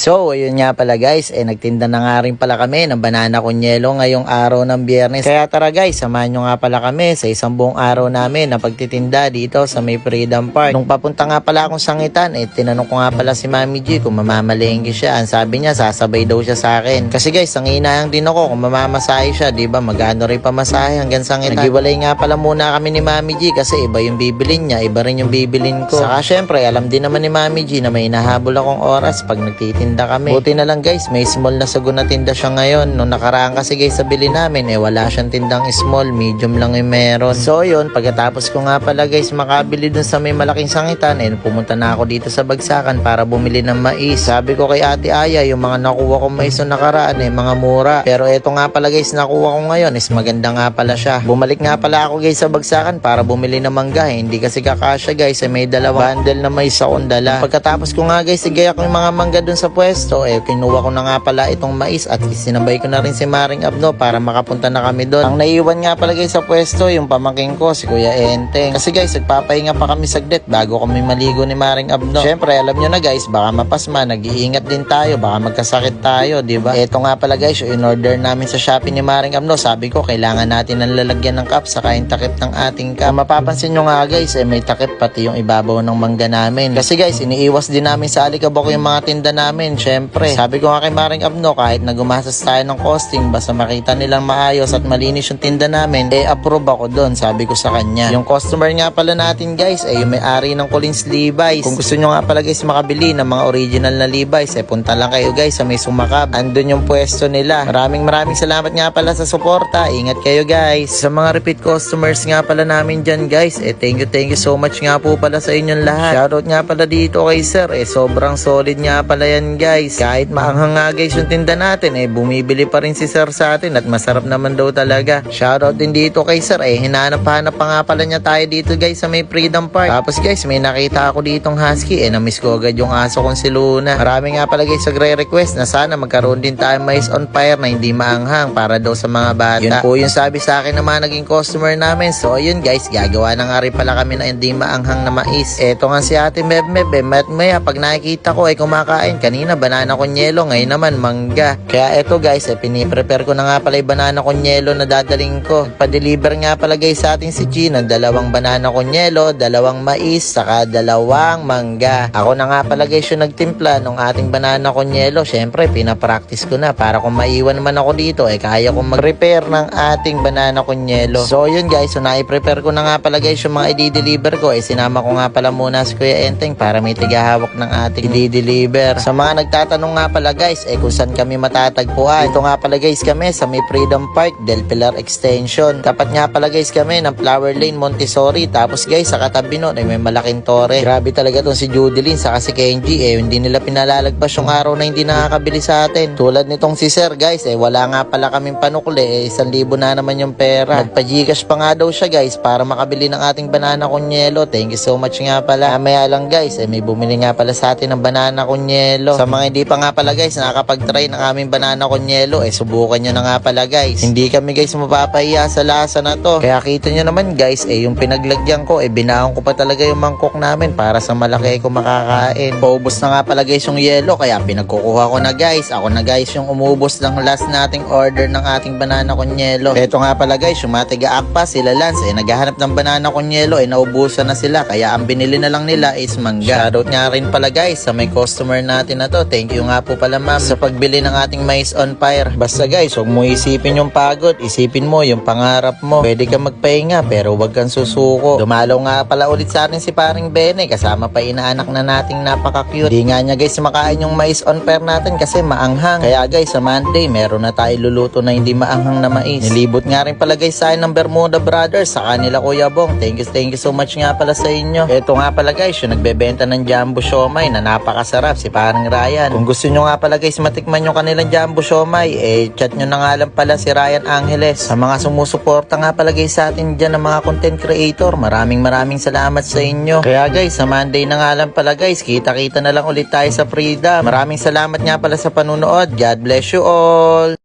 So, ayun nga pala guys, nagtinda na nga rin pala kami ng banana con yelo ngayong araw ng Biyernes. Kaya tara guys, samahan nyo nga pala kami sa isang buong araw namin na pagtitinda dito sa may Freedom Park. Nung papunta nga pala akong Sangitan, tinanong ko nga pala si Mami G kung mamamalengke siya. Ang sabi niya, sasabay daw siya sa akin. Kasi guys, nanginayang din ako kung mamamasahe siya, diba? Magano rin pamasahe hanggang Sangitan. Nagiwalay nga pala muna kami ni Mami G kasi iba yung bibilin niya, iba rin yung bibilin ko. Saka syempre, alam din naman ni Mami G na may nahabol akong oras pag nagtitinda kami. Buti na lang guys, may small na sago na tinda siya ngayon. Nung nakaraan kasi guys sa bili namin, wala siyang tindang small, medium lang yung meron. So yun, pagkatapos ko nga pala guys makabili dun sa may malaking Sangitan, pumunta na ako dito sa Bagsakan para bumili ng mais. Sabi ko kay Ate Aya, yung mga nakuha kong mais nung nakaraan mga mura. Pero eto nga pala guys, nakuha ko ngayon is maganda nga pala siya. Bumalik nga pala ako guys sa Bagsakan para bumili ng mangga. Hindi kasi kakasya guys, may dalawang bundle na mais akong dala. Pagkatapos ko nga guys, igayak yung mga mangga dun sa pwesto, kinuha ko na nga pala itong mais at sinabay ko na rin si Maring Abno para makapunta na kami doon. Ang naiwan nga pala guys sa pwesto, yung pamangking ko, si Kuya Enteng. Kasi guys, nagpapahinga pa kami saglit bago kami maligo ni Maring Abno. Syempre, alam nyo na guys, baka mapasma, nag-iingat din tayo, baka magkasakit tayo, diba? Ito nga pala guys, yung in-order namin sa Shopee ni Maring Abno. Sabi ko, kailangan natin ng lalagyan ng cup saka yung takip ng ating cup. Mapapansin nyo nga guys, may takip pati yung ibabaw ng mangga namin. Kasi guys, iniiwas din namin sa alikabok yung mga tinda namin. Syempre, sabi ko nga kay Maring Abno, kahit nagumasas tayo ng costing, basta makita nilang maayos at malinis yung tinda namin, approve ako doon, sabi ko sa kanya. Yung customer nga pala natin guys, yung may-ari ng Collins Levi's. Kung gusto nyo nga pala guys makabili ng mga original na Levi's, punta lang kayo guys sa may Sumakab. Andun yung pwesto nila. Maraming salamat nga pala sa suporta. Ingat kayo guys. Sa mga repeat customers nga pala namin dyan guys, thank you so much nga po pala sa inyong lahat. Shoutout nga pala dito kay sir, sobrang solid nga pala yan guys. Kahit maanghang nga guys yung tinda natin, bumibili pa rin si sir sa atin at masarap naman daw talaga. Shoutout din dito kay sir, hinanap-hanap pa nga pala niya tayo dito guys sa may Freedom Park. Tapos guys, may nakita ako ditong husky, na-miss ko agad yung aso kong si Luna. Marami nga pala guys nagre-request na sana magkaroon din tayo mais on fire na hindi maanghang para daw sa mga bata. Yun po yung sabi sa akin ng mga naging customer namin. So yun guys, gagawa na nga rin pala kami na hindi maanghang na mais. Eto nga si Ate Meb-Meb, maya pag nakikita ko kumakain. Kanina banana con yelo, ngayon naman mangga. Kaya eto guys, piniprepare ko na nga pala yung banana con yelo na dadaling ko. Pa-deliver nga pala guys sa atin si G ng 2 banana con yelo, 2 mais, saka 2 mangga. Ako na nga pala guys yung nagtimpla ng ating banana con yelo. Syempre, pinapractice ko na para kung maiwan naman ako dito, kaya kong mag-prepare ng ating banana con yelo. So yun guys, so nai-prepare ko na nga pala guys yung mga i-deliver ko. Sinama ko nga pala muna si Kuya Enteng para may tigahawak ng ating i-deliver. Sa mga nagtatanong nga pala guys, kung saan kami matatagpuan. Ito nga pala guys kami sa may Freedom Park, Del Pilar Extension. Tapat nga pala guys kami ng Flower Lane, Montessori. Tapos guys, sa katabi nun may malaking tore. Grabe talaga tong si Judilyn saka si Kenji. Hindi nila pinalalagpas yung araw na hindi nakakabili sa atin. Tulad nitong si Sir guys, wala nga pala kaming panukli. 1,000 na naman yung pera. Nagpa-Gcash pa nga daw siya guys para makabili ng ating banana con yelo. Thank you so much nga pala. Mamaya lang guys, may bumili nga pala sa atin ng banana con yelo. Sa mga hindi pa nga pala guys nakakapag-try ng aming banana con yelo, subukan nyo na nga pala guys. Hindi kami guys mapapahiya sa lasa na to. Kaya kita nyo naman guys, yung pinaglagyan ko, binaon ko pa talaga yung mangkok namin para sa malaki ko makakain. Paubos na nga pala guys yung yelo, kaya pinagkukuha ko na guys. Ako na guys yung umubos ng last nating order ng ating banana con yelo. Ito nga pala guys, yung mga tiga-akpa, sila Lance, naghahanap ng banana con yelo, naubusan na sila. Kaya ang binili na lang nila is mangga. Shoutout nga rin pala guys sa may customer natin na to. Thank you nga po pala ma'am sa pagbili ng ating mais on fire. Basta guys, huwag mo isipin yung pagod, isipin mo yung pangarap mo. Pwede kang magpahinga pero huwag kang susuko. Dumalaw nga pala ulit sa atin si paring Bene, kasama pa inaanak na nating napaka-cute. Di nga niya guys makain yung mais on fire natin kasi maanghang. Kaya guys, sa Monday meron na tayo luluto na hindi maanghang na mais. Nilibot nga rin pala guys sa akin ng Bermuda Brothers sa kanila Kuya Bong. Thank you so much nga pala sa inyo. Ito nga pala guys, yung nagbebenta ng Jumbo Siomay na napakasarap, si parang Ryan. Kung gusto nyo nga pala guys matikman yung kanilang Jumbo Siomay, chat nyo na nga lang pala si Ryan Angeles. Sa mga sumusuporta nga pala guys sa atin dyan ng mga content creator, maraming salamat sa inyo. Kaya guys, sa Monday na nga lang pala guys, kita-kita na lang ulit tayo sa Freedom. Maraming salamat nga pala sa panunood. God bless you all.